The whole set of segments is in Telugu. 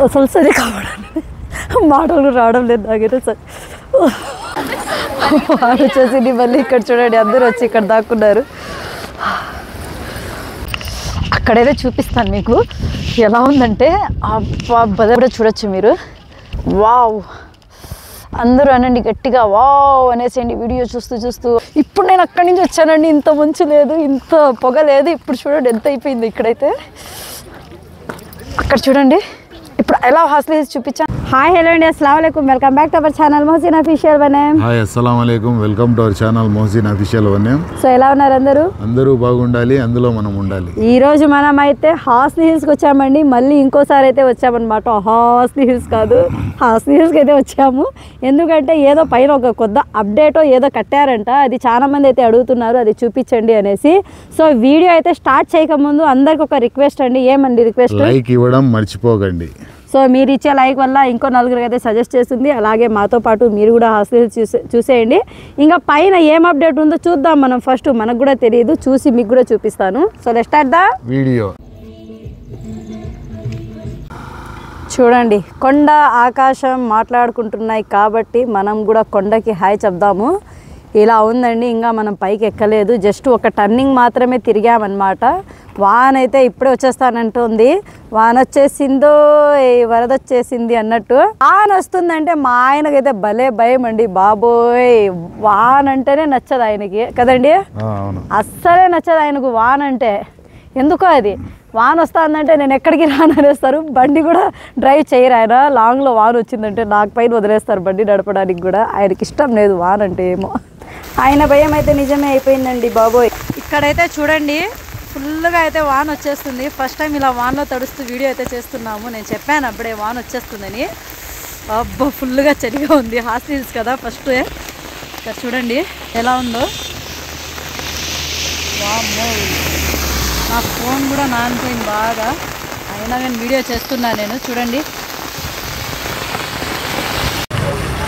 అసలు సరే కావడానికి మాటలు రావడం లేదు నాకైతే సరే. వాడు వచ్చేసి మళ్ళీ ఇక్కడ చూడండి అందరూ వచ్చి ఇక్కడ దాక్కున్నారు. అక్కడైతే చూపిస్తాను మీకు ఎలా ఉందంటే బదబడ చూడొచ్చు మీరు. వావ్ అందరూ అనండి గట్టిగా వావ్ అనేసేయండి వీడియో చూస్తూ. ఇప్పుడు నేను అక్కడి నుంచి వచ్చానండి, ఇంత మంచు లేదు, ఇంత పొగ లేదు. ఇప్పుడు చూడండి ఎంత అయిపోయింది ఇక్కడైతే. అక్కడ చూడండి ఇప్పుడు ఎలా హాస్టల్ హిల్స్ చూపించాను. హాయ్ హలో అండి, అస్సలాము అలైకుం, welcome back to our channel Mohsin official వనేం. హాయ్ అస్సలాము అలైకుం, welcome to our channel Mohsin official వనేం. సో ఎలా ఉన్నారు అందరూ? అందరూ బాగుండాలి, అందులో మనం ఉండాలి. ఈ రోజు మనం అయితే హాస్టల్ హిల్స్కి వచ్చామండి. మళ్ళీ ఇంకోసారి అయితే వచ్చామన్నమాట. హాస్టల్ హిల్స్ కాదు, హాస్టల్ హిల్స్కి అయితే వచ్చాము. ఎందుకంటే ఏదో పైన ఒక కొత్త అప్డేటో ఏదో కట్టారంట, అది చాలా మంది అయితే అడుగుతున్నారు, అది చూపించండి అనేసి. సో వీడియో అయితే స్టార్ట్ చేయకముందు అందరికి ఒక రిక్వెస్ట్ అండి. ఏమండి రిక్వెస్ట్? లైక్ ఇవ్వడం మర్చిపోకండి. సో మీరు ఇచ్చే లైక్ వల్ల ఇంకో నలుగురికి అయితే సజెస్ట్ చేస్తుంది. అలాగే మాతో పాటు మీరు కూడా హాస్టల్ చూసేయండి. ఇంకా పైన ఏం అప్డేట్ ఉందో చూద్దాం మనం. ఫస్ట్ మనకు కూడా తెలియదు, చూసి మీకు కూడా చూపిస్తాను. So let's start the video. చూడండి కొండ ఆకాశం మాట్లాడుకుంటున్నాయి కాబట్టి మనం కూడా కొండకి హాయ్ చెప్దాము. ఇలా ఉందండి, ఇంకా మనం పైకి ఎక్కలేదు, జస్ట్ ఒక టర్నింగ్ మాత్రమే తిరిగామన్నమాట. వాన అయితే ఇప్పుడే వచ్చేస్తానంటుంది. వాన వచ్చేసిందో వరద వచ్చేసింది అన్నట్టు. వాన వస్తుందంటే మా ఆయనకైతే భలే భయం అండి బాబోయ్. వాన అంటేనే నచ్చదు ఆయనకి కదండి, అస్సలే నచ్చదు ఆయనకు వాన అంటే. ఎందుకో అది వాన వస్తుందంటే నేను ఎక్కడికి రాననేస్తారు. బండి కూడా డ్రైవ్ చేయరు ఆయన. లాంగ్లో వాన వచ్చిందంటే నాకు పైన వదిలేస్తారు బండి నడపడానికి కూడా. ఆయనకి ఇష్టం లేదు వాన అంటే ఏమో. ఆయన భయం అయితే నిజమే అయిపోయిందండి బాబోయ్. ఇక్కడైతే చూడండి ఫుల్గా అయితే వాన వచ్చేస్తుంది. ఫస్ట్ టైం ఇలా వానలో తడుస్తూ వీడియో అయితే చేస్తున్నాము. నేను చెప్పాను అప్పుడే వాన వచ్చేస్తుందని. అబ్బా ఫుల్గా చలిగా ఉంది. హాస్టల్ హిల్స్ కదా ఫస్ట్. ఇక్కడ చూడండి ఎలా ఉందో. వామ్మో, నా ఫోన్ కూడా నానిపోయింది బాగా, అయినా నేను వీడియో చేస్తున్నాను నేను. చూడండి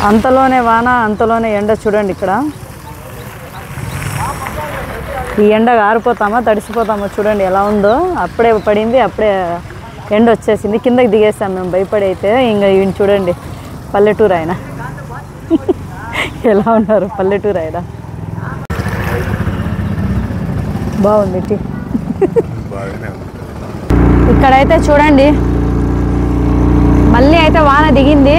అంతలోనే వాన అంతలోనే ఎండ. చూడండి ఇక్కడ ఈ ఎండ ఆరిపోతామా తడిసిపోతామా చూడండి ఎలా ఉందో. అప్పుడే పడింది, అప్పుడే ఎండ వచ్చేసింది. కిందకి దిగేస్తాం మేము భయపడి అయితే. ఇంకా ఈయన చూడండి పల్లెటూరు ఆయన ఎలా ఉన్నారు పల్లెటూరు ఆయన. బాగుంది ఇక్కడైతే చూడండి. మళ్ళీ అయితే వాన దిగింది,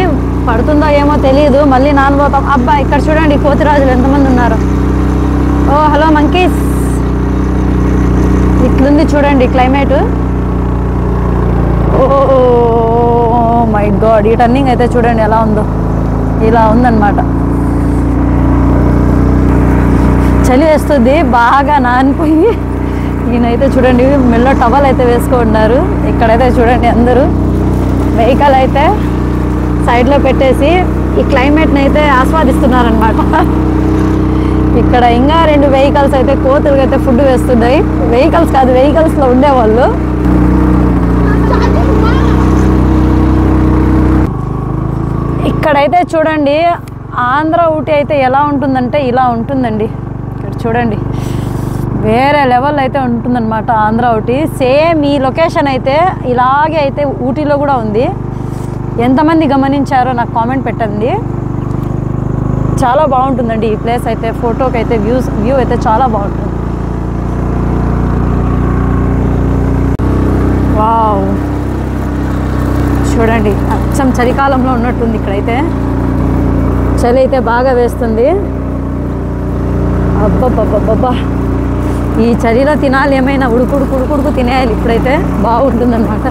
పడుతుందో ఏమో తెలియదు, మళ్ళీ నానబోతాం. అబ్బా ఇక్కడ చూడండి కోతిరాజులు ఎంతమంది ఉన్నారు. ఓ హలో మంకీస్. ఇట్లుంది చూడండి క్లైమేట్. ఓ మై గాడ్, ఈ టర్నింగ్ అయితే చూడండి ఎలా ఉందో. ఇలా ఉందన్నమాట. చలి వేస్తుంది బాగా, నానిపోయి. ఈయనైతే చూడండి మెల్లో టవల్ అయితే వేసుకున్నారు. ఇక్కడైతే చూడండి అందరూ వెహికల్ అయితే సైడ్లో పెట్టేసి ఈ క్లైమేట్ని అయితే ఆస్వాదిస్తున్నారనమాట. ఇక్కడ ఇంకా 2 వెహికల్స్ అయితే కోతులకి అయితే ఫుడ్ వేస్తున్నాయి. వెహికల్స్ కాదు, వెహికల్స్లో ఉండేవాళ్ళు. ఇక్కడైతే చూడండి ఆంధ్ర ఊటీ అయితే ఎలా ఉంటుందంటే ఇలా ఉంటుందండి. ఇక్కడ చూడండి వేరే లెవెల్ అయితే ఉంటుందన్నమాట ఆంధ్ర ఊటీ. సేమ్ ఈ లొకేషన్ అయితే ఇలాగే అయితే ఊటీలో కూడా ఉంది. ఎంతమంది గమనించారో నాకు కామెంట్ పెట్టండి. చాలా బాగుంటుందండి ఈ ప్లేస్ అయితే. ఫోటోకి అయితే వ్యూ అయితే చాలా బాగుంటుంది. వావ్ చూడండి అచ్చం చలికాలంలో ఉన్నట్టుంది. ఇక్కడైతే చలి అయితే బాగా వేస్తుంది. అబ్బబ్బబ్బబ్బా, ఈ చలిలో తినాలి ఏమైనా ఉడుకుడుకు తినేయాలి. ఇప్పుడైతే బాగుంటుందన్నమాట.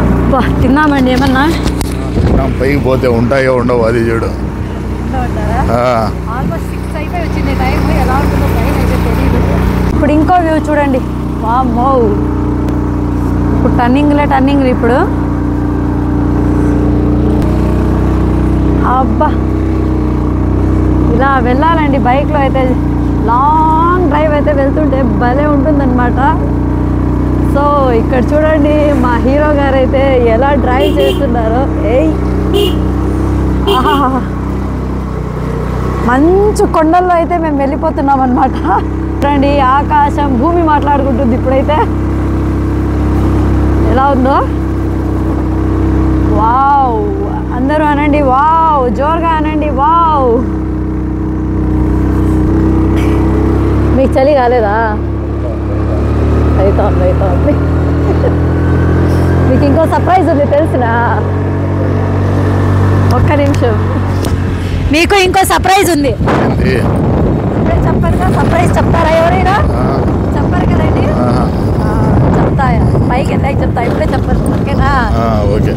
అబ్బా తిన్నామండి ఏమన్నా. పైకి పోతే ఉంటాయో ఉండవు అది చూడు. ఆల్మోస్ట్ 6 అయితే వచ్చింది టైం. ఎలా ఉంటుందో పైన అయితే తెలియదు. ఇప్పుడు ఇంకో వ్యూ చూడండి. వామ్మో, ఇప్పుడు టర్నింగ్లు ఇప్పుడు. అబ్బా ఇలా వెళ్ళాలండి బైక్లో అయితే. లాంగ్ డ్రైవ్ అయితే వెళ్తుంటే భలే ఉంటుందన్నమాట. సో ఇక్కడ చూడండి మా హీరో గారు అయితే ఎలా డ్రైవ్ చేస్తున్నారో. మంచు కొండల్లో అయితే మేము వెళ్ళిపోతున్నాం అనమాట. చూడండి ఆకాశం భూమి మాట్లాడుకుంటుంది ఇప్పుడైతే. ఎలా ఉందో. వావ్, అందరూ అనండి వావ్, జోరుగా అనండి వావ్. మీకు చలి కాలేదా? అవుతుంది. మీకు ఇంకో సర్ప్రైజ్ ఉంది తెలిసినా? ఒక్క నిమిషం, మీకు ఇంకో సర్ప్రైజ్ ఉంది. చెప్పారు కదా సర్ప్రైజ్, చెప్తారా ఎవరైనా? చెప్పారు కదండి, చెప్తా. పైకి వెళ్ళాక చెప్తా, ఇప్పుడే చెప్పారు. ఓకేనా? ఓకే.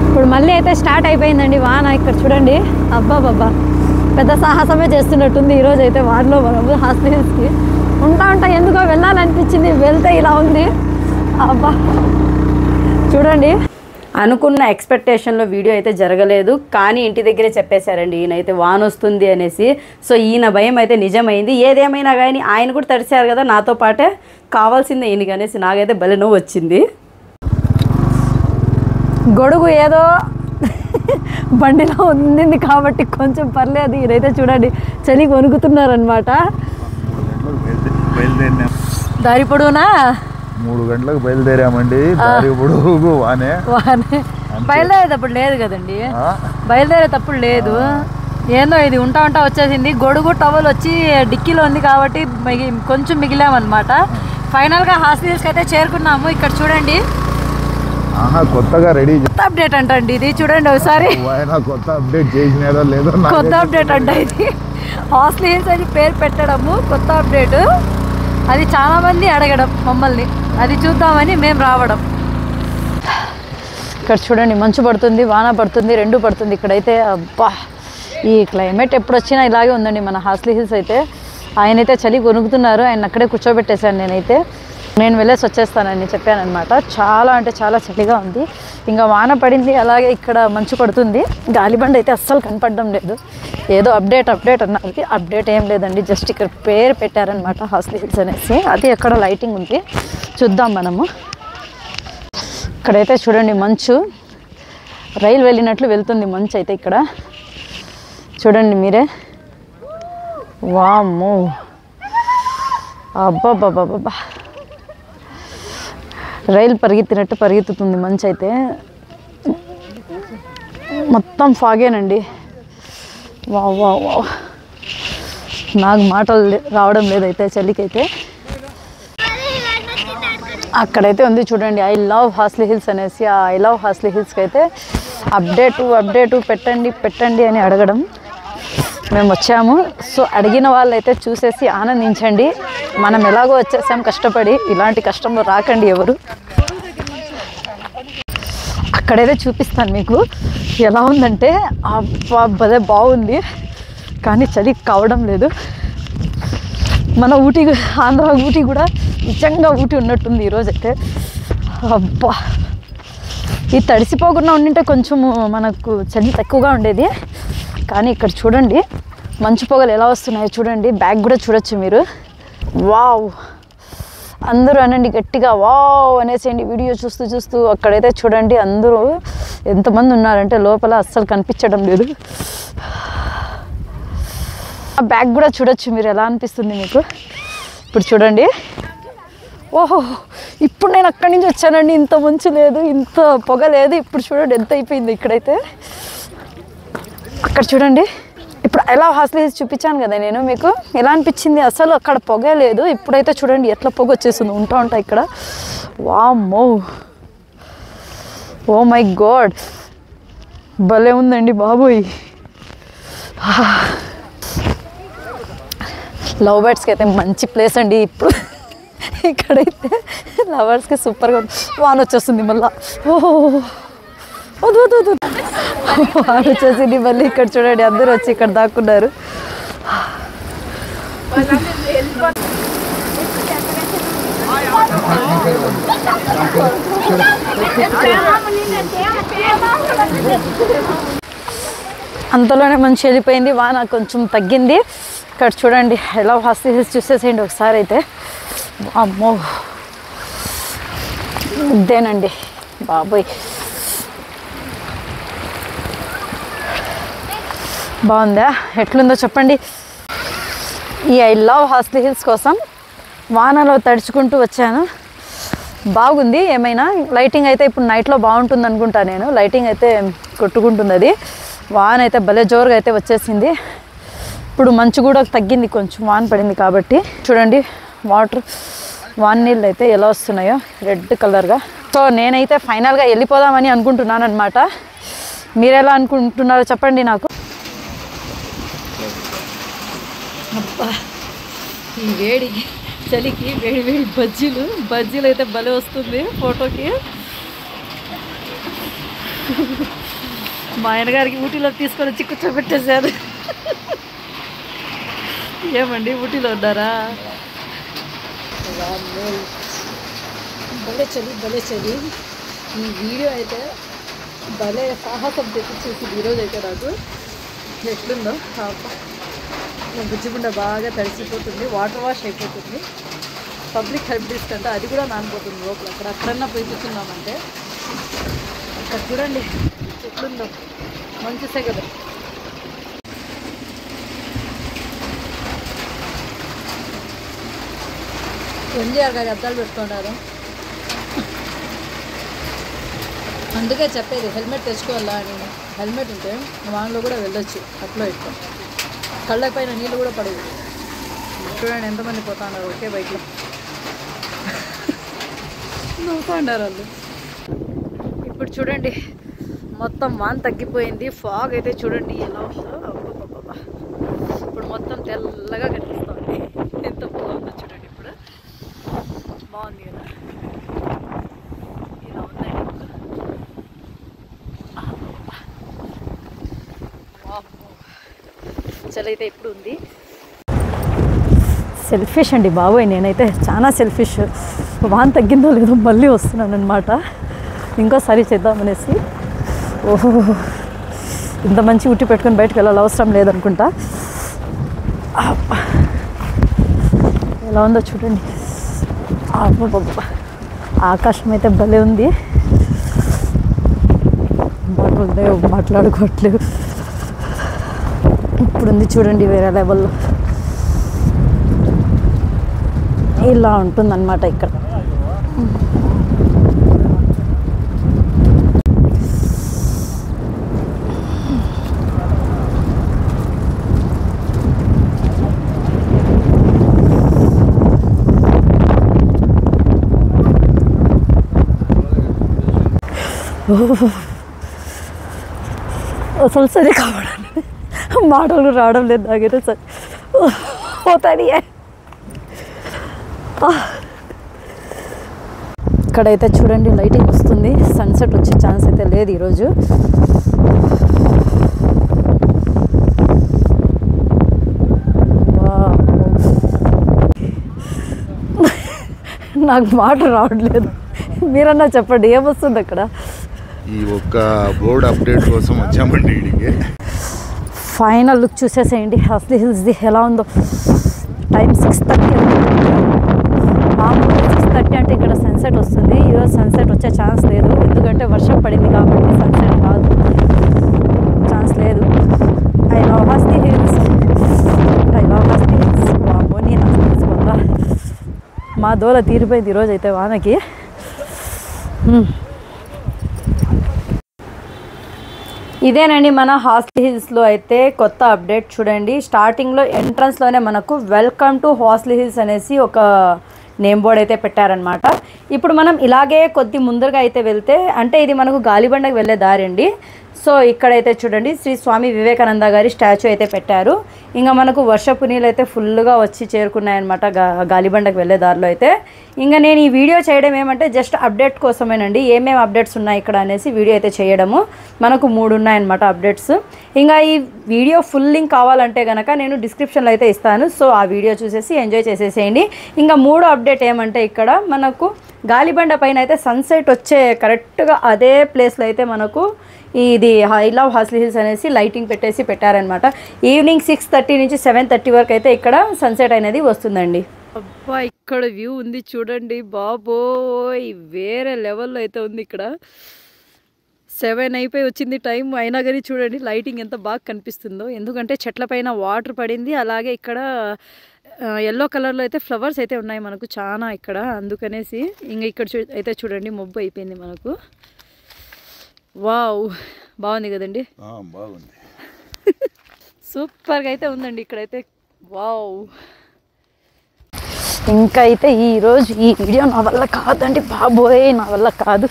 ఇప్పుడు మళ్ళీ అయితే స్టార్ట్ అయిపోయిందండి వాన. ఇక్కడ చూడండి, అబ్బాబ్బా పెద్ద సాహసమే చేస్తున్నట్టుంది ఈరోజు అయితే వానలో. మనము హాస్టల్స్కి ఉంటా ఎందుకో వెళ్ళాలనిపించింది, వెళ్తే ఇలా ఉంది. అబ్బా చూడండి, అనుకున్న ఎక్స్పెక్టేషన్లో వీడియో అయితే జరగలేదు, కానీ ఇంటి దగ్గరే చెప్పేశారండి ఈయనైతే వాన వస్తుంది అనేసి. సో ఈయన భయం అయితే నిజమైంది. ఏదేమైనా కానీ ఆయన కూడా తడిచారు కదా నాతో పాటే, కావాల్సిందే ఈయనకి అనేసి నాకైతే భలే నవ్వు వచ్చింది. గొడుగు ఏదో బండిలో ఉంది కాబట్టి కొంచెం పర్లేదు. ఈయనైతే చూడండి చలికి వణుకుతున్నారనమాట. దారి పొడవునా 3 గంటలకు బయలుదేరామండి. దారి పొడుగు వానే. బయలుదేరేటప్పుడు లేదు కదండి, బయలుదేరేటప్పుడు లేదు. ఏందో ఇది ఉంటా వచ్చేసింది. గొడుగు టవల్ వచ్చి డిక్కీలో ఉంది కాబట్టి కొంచెం మిగిలామన్నమాట. ఫైనల్గా హాస్టల్స్కి అయితే చేరుకున్నాము. ఇక్కడ చూడండి, కొత్తగా రెడీ, కొత్త అప్డేట్ అంటండి ఇది. చూడండి ఒకసారి, కొత్త అప్డేట్ చేసినారో లేదో. కొత్త అప్డేట్ అంట ఇది. హాస్టల్ హిల్స్ అని పేరు పెట్టడము కొత్త అప్డేట్. అది చాలా మంది అడగడం మమ్మల్ని, అది చూద్దామని మేము రావడం. ఇక్కడ చూడండి, మంచు పడుతుంది, వాన పడుతుంది, రెండు పడుతుంది ఇక్కడైతే. అబ్బా, ఈ క్లైమేట్ ఎప్పుడు వచ్చినా ఇలాగే ఉందండి మన హాస్టల్ హిల్స్ అయితే. ఆయనైతే చలి కొనుక్కుతున్నారు, ఆయన అక్కడే కూర్చోబెట్టేశాను. నేను వెళ్ళేసి వచ్చేస్తానని చెప్పాను అనమాట. చాలా అంటే చాలా చలిగా ఉంది. ఇంకా వాన పడింది, అలాగే ఇక్కడ మంచు పడుతుంది. గాలిబండ అయితే అస్సలు కనపడడం లేదు. ఏదో అప్డేట్ అన్నారు, అప్డేట్ ఏం లేదండి, జస్ట్ ఇక్కడ పేరు పెట్టారనమాట హాస్టల్ హిల్స్ అనేసి. అది అక్కడ లైటింగ్ ఉంది, చూద్దాం మనము. ఇక్కడైతే చూడండి మంచు, రైలు వెళ్ళినట్లు వెళ్తుంది మంచు అయితే ఇక్కడ. చూడండి మీరే, వామ్మో, అబ్బాబ్బాబ్బా, రైలు పరిగెత్తినట్టు పరిగెత్తుతుంది మంచు అయితే. మొత్తం ఫాగేనండి. వావ్ వావ్ వావ్, నాకు మాటలు రావడం లేదైతే చలికైతే. అక్కడైతే ఉంది చూడండి, ఐ లవ్ హాస్టల్ హిల్స్ అనేసి. ఆ ఐ లవ్ హాస్టల్ హిల్స్కి అయితే అప్డేటు పెట్టండి అని అడగడం మేము వచ్చాము. సో అడిగిన వాళ్ళైతే చూసేసి ఆనందించండి. మనం ఎలాగో వచ్చేసాం కష్టపడి, ఇలాంటి కష్టంలో రాకండి ఎవరు. అక్కడైతే చూపిస్తాను మీకు ఎలా ఉందంటే. భలే బాగుంది, కానీ చలి కావడం లేదు. మన ఊటీ, ఆంధ్ర ఊటీ కూడా నిజంగా ఊటీ ఉన్నట్టుంది ఈరోజైతే. అబ్బా, ఇది తడిసిపోకుండా ఉండింటే కొంచెము మనకు చలి తక్కువగా ఉండేది. కానీ ఇక్కడ చూడండి మంచు పొగలు ఎలా వస్తున్నాయో చూడండి. బ్యాగ్ కూడా చూడొచ్చు మీరు. వావ్, అందరూ అనండి గట్టిగా వావ్ అనేసేయండి వీడియో చూస్తూ. అక్కడైతే చూడండి అందరూ ఎంతమంది ఉన్నారంటే లోపల అస్సలు కనిపించడం లేదు. ఆ బ్యాగ్ కూడా చూడొచ్చు మీరు, ఎలా అనిపిస్తుంది మీకు. ఇప్పుడు చూడండి, ఓహో, ఇప్పుడు నేను అక్కడి నుంచి వచ్చానండి. ఇంత మంచు లేదు, ఇంత పొగ లేదు. ఇప్పుడు చూడండి ఎంత అయిపోయింది ఇక్కడైతే. అక్కడ చూడండి, ఇప్పుడు ఎలా హాస్టల్ హిల్స్ చూపించాను కదా నేను మీకు, ఎలా అనిపించింది. అసలు అక్కడ పొగ లేదు. ఇప్పుడైతే చూడండి ఎట్లా పొగ వచ్చేస్తుంది ఉంటా ఇక్కడ. వామ్మో, ఓ మై గాడ్, భలే ఉందండి బాబోయ్. లవ్ బర్డ్స్కి అయితే మంచి ప్లేస్ అండి ఇప్పుడు. ఇక్కడైతే లవర్స్కి సూపర్గా వాన వచ్చేస్తుంది మళ్ళా. ఓహో, వద్దు వాన వచ్చేసింది మళ్ళీ. ఇక్కడ చూడండి అందరూ వచ్చి ఇక్కడ దాక్కున్నారు. అంతలోనే మంచి వెళ్ళిపోయింది, వాన కొంచెం తగ్గింది. ఇక్కడ చూడండి ఎలా హాస్టల్ హిల్స్ చూసేసేయండి ఒకసారి అయితే. అమ్మో, ఇదేనండి బాబోయ్. బాగుందా, ఎట్లుందో చెప్పండి. ఈ ఐ లవ్ హాస్టల్ హిల్స్ కోసం వానలో తడుచుకుంటూ వచ్చాను. బాగుంది. ఏమైనా లైటింగ్ అయితే ఇప్పుడు నైట్లో బాగుంటుంది అనుకుంటా నేను. లైటింగ్ అయితే కొట్టుకుంటుంది. అది వాన అయితే భలే జోరుగా అయితే వచ్చేసింది. ఇప్పుడు మంచు కూడా తగ్గింది, కొంచెం వాన పడింది కాబట్టి. చూడండి వాన నీళ్ళు అయితే ఎలా వస్తున్నాయో రెడ్ కలర్గా. సో నేనైతే ఫైనల్గా వెళ్ళిపోదామని అనుకుంటున్నాను అనమాట. మీరు ఎలా అనుకుంటున్నారో చెప్పండి నాకు. అబ్బా, ఈ వేడి చలికి వేడి వేడి బజ్జీలు అయితే భలే వస్తుంది ఫోటోకి. మా ఆయనగారికి ఊటీలో తీసుకొని వచ్చి కూర్చోబెట్టేశారు. ఏమండి ఊటీలో ఉన్నారా? భలే చలి. ఈ వీడియో అయితే భలే సాహసం తెప్పించేసింది ఈరోజు అయితే నాకు. ఎట్లుందో బుజ్జిగుండ బాగా తడిసిపోతుంది, వాటర్ వాష్ అయిపోతుంది. పబ్లిక్ హెల్ప్ డిస్కంటే అది కూడా నానిపోతుంది లోపల. అక్కడన్నా పోయి కూర్చున్నామంటే. అక్కడ చూడండి ఎట్లుందో, మంచిసే కదా. ఎన్టీఆర్ గారి అద్దాలు పెట్టుకున్నారు. అందుకే చెప్పేది హెల్మెట్ తెచ్చుకోవాలా అని. హెల్మెట్ ఉంటే వానలో కూడా వెళ్ళొచ్చు. అట్లా ఎక్కువ కళ్ళ పైన నీళ్ళు కూడా పడవు. చూడండి ఎంతమంది పోతా ఉన్నారు ఒకే బైక్లో. నవ్వుతూ ఉన్నారు వాళ్ళు. ఇప్పుడు చూడండి మొత్తం వాన తగ్గిపోయింది. ఫాగ్ అయితే చూడండి ఎలా ఉందో. అబ్బబ్బబ్బా, ఇప్పుడు మొత్తం తెల్లగా కనిపిస్తుంది. ఎంత బాగుందో చూడండి. ఇప్పుడు బాగుంది కదా, ఇలా ఉందండి ఇప్పుడు. చలి అయితే ఇప్పుడు ఉంది. సెల్ఫిష్ అండి బాబోయ్, నేనైతే చాలా సెల్ఫిష్. వాన తగ్గిందో లేదో మళ్ళీ వస్తున్నాను అనమాట. ఇంకోసారి చేద్దామనేసి. ఓహో, ఇంత మంచి ఉట్టి పెట్టుకొని బయటకు వెళ్ళాలి అవసరం లేదనుకుంటా. ఎలా ఉందో చూడండి. అబ్బబ్బబ్బా, ఆకాశం అయితే భలే ఉంది. మాట్లాడుకోవట్లేదు. ఇప్పుడు ఉంది చూడండి వేరే లెవెల్లో. ఇలా ఉంటుందన్నమాట ఇక్కడ. అసలు సరే కావడానికి మాటలు రావడం లేదు నాకైతే. సరే పోతాది. ఇక్కడైతే చూడండి లైటింగ్ వస్తుంది. సన్సెట్ వచ్చే ఛాన్స్ అయితే లేదు ఈరోజు. నాకు మాట రావట్లేదు. మీరన్నా చెప్పండి ఏమొస్తుంది అక్కడ. ఈ ఒక్క బోర్డ్ అప్డేట్ కోసం వచ్చామండి ఇడికి. ఫైనల్ లుక్ చూసేసేయండి హాస్లీ హిల్స్ది ఎలా ఉందో. టైం 6:30. మామూలుగా 6:30 అంటే ఇక్కడ సన్సెట్ వస్తుంది. ఈరోజు సన్సెట్ వచ్చే ఛాన్స్ లేదు, ఎందుకంటే వర్షం పడింది కాబట్టి సన్సెట్ కాదు, ఛాన్స్ లేదు. I love Horsley hills. వామ్మో, నేను హాస్లీ హిల్స్ వల్ల మా దోల తీరిపోయింది ఈరోజు అయితే వానకి. ఇదేనండి మన హాస్లీ హిల్స్లో అయితే కొత్త అప్డేట్. చూడండి స్టార్టింగ్లో ఎంట్రన్స్లోనే మనకు వెల్కమ్ టు హాస్లీ హిల్స్ అనేసి ఒక నేమ్ బోర్డ్ అయితే పెట్టారనమాట. ఇప్పుడు మనం ఇలాగే కొద్ది ముందరగా అయితే వెళ్తే, అంటే ఇది మనకు గాలిబండకు వెళ్ళే దారి అండి. సో ఇక్కడైతే చూడండి శ్రీ స్వామి వివేకానంద గారి స్టాచ్యూ అయితే పెట్టారు. ఇంకా మనకు వర్షపు నీళ్ళు అయితే ఫుల్గా వచ్చి చేరుకున్నాయన్నమాట గాలిబండకు వెళ్ళే దారిలో అయితే. ఇంకా నేను ఈ వీడియో చేయడం ఏమంటే జస్ట్ అప్డేట్ కోసమేనండి. ఏమేమి అప్డేట్స్ ఉన్నాయి ఇక్కడ అనేసి వీడియో అయితే చేయడము. మనకు 3 ఉన్నాయన్నమాట అప్డేట్స్. ఇంకా ఈ వీడియో ఫుల్ లింక్ కావాలంటే కనుక నేను డిస్క్రిప్షన్లో అయితే ఇస్తాను. సో ఆ వీడియో చూసేసి ఎంజాయ్ చేసేసేయండి. ఇంకా 3వ అప్డేట్ ఏమంటే ఇక్కడ మనకు గాలిబండ పైన అయితే సన్సెట్ వచ్చే కరెక్ట్గా అదే ప్లేస్లో అయితే మనకు ఇది ఐ లవ్ హాస్లీ హిల్స్ అనేసి లైటింగ్ పెట్టారనమాట. ఈవినింగ్ 6:30 నుంచి 7:30 వరకు అయితే ఇక్కడ సన్సెట్ అనేది వస్తుందండి. అబ్బా, ఇక్కడ వ్యూ ఉంది చూడండి బాబోయ్, వేరే లెవెల్లో అయితే ఉంది. ఇక్కడ 7 అయిపోయి వచ్చింది టైం, అయినా కానీ చూడండి లైటింగ్ ఎంత బాగా కనిపిస్తుందో. ఎందుకంటే చెట్ల పైన వాటర్ పడింది, అలాగే ఇక్కడ ఎల్లో కలర్లో అయితే ఫ్లవర్స్ అయితే ఉన్నాయి మనకు చాలా ఇక్కడ, అందుకనేసి ఇంకా ఇక్కడ అయితే చూడండి మబ్బు అయిపోయింది మనకు. వావ్, బాగుంది కదండి, బాగుంది. సూపర్గా అయితే ఉందండి ఇక్కడైతే. వావ్, ఇంకా అయితే ఈరోజు ఈ వీడియో నా వల్ల కాదండి బాబోయ్, నా వల్ల కాదు.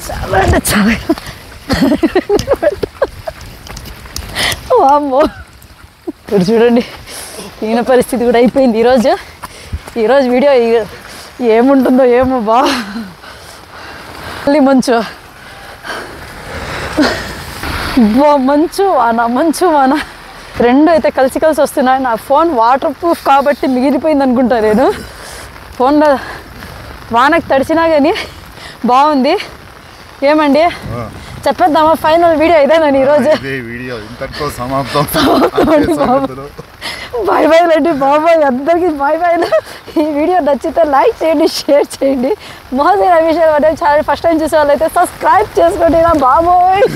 చాలా అంటే చాలా వామ్మో, ఇక్కడ చూడండి ఈయన పరిస్థితి కూడా అయిపోయింది ఈరోజు వీడియో ఏముంటుందో ఏమో. మళ్ళీ మంచు మంచు వాన రెండు అయితే కలిసి వస్తున్నాయి. నా ఫోన్ వాటర్ ప్రూఫ్ కాబట్టి మిగిలిపోయింది అనుకుంటా నేను. ఫోన్లో వానకు తడిచినా కానీ బాగుంది. ఏమండి చెప్పేద్దామా, ఫైనల్ వీడియో ఇదేనా ఈరోజు? బాయ్ బాయ్ అండి బాబాయ్, అందరికీ బాయ్ బాయ్. ఈ వీడియో నచ్చితే లైక్ చేయండి, షేర్ చేయండి. మోజీ అఫీషియల్ ఛానల్ ఫస్ట్ టైం చూసే వాళ్ళైతే సబ్స్క్రైబ్ చేసుకోండి నా బాబోయ్.